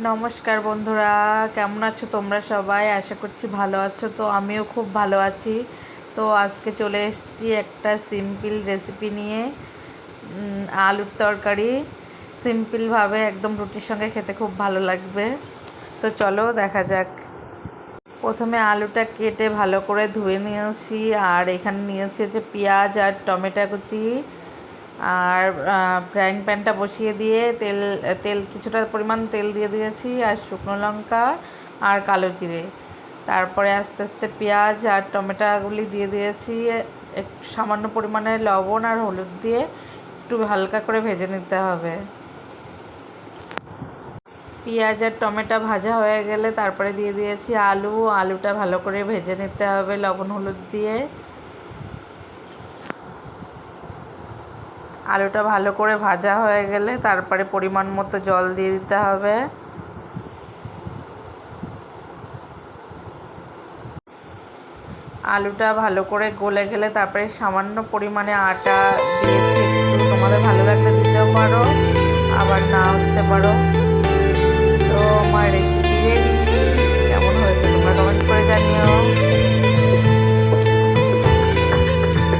নমস্কার বন্ধুরা, কেমন আছো তোমরা সবাই? আশা করছি ভালো আছো। তো আমিও খুব ভালো আছি। তো আজকে চলে এসেছি একটা সিম্পল রেসিপি নিয়ে। আলুর তরকারি সিম্পলভাবে একদম রুটির সঙ্গে খেতে খুব ভালো লাগবে। তো চলো দেখা যাক। প্রথমে আলুটা কেটে ভালো করে ধুয়ে নিয়েছি, আর এখানে নিয়েছি যে পেঁয়াজ আর টমেটো কুচি। আর ফ্রাইং প্যানটা বসিয়ে দিয়ে তেল তেল কিছুটা পরিমাণ তেল দিয়ে দিয়েছি, আর শুকনো লঙ্কা আর কালো জিরে। তারপরে আস্তে আস্তে পেঁয়াজ আর টমেটোগুলি দিয়ে দিয়েছি। একটু সামান্য পরিমাণে লবণ আর হলুদ দিয়ে একটু হালকা করে ভেজে নিতে হবে। পেঁয়াজ আর টমেটো ভাজা হয়ে গেলে তারপরে দিয়ে দিয়েছি আলুটা ভালো করে ভেজে নিতে হবে লবণ হলুদ দিয়ে। আলুটা ভালো করে ভাজা হয়ে গেলে তারপরে পরিমাণ মতো জল দিয়ে দিতে হবে। আলুটা ভালো করে গলে গেলে তারপরে সামান্য পরিমাণে আটা দিয়েছি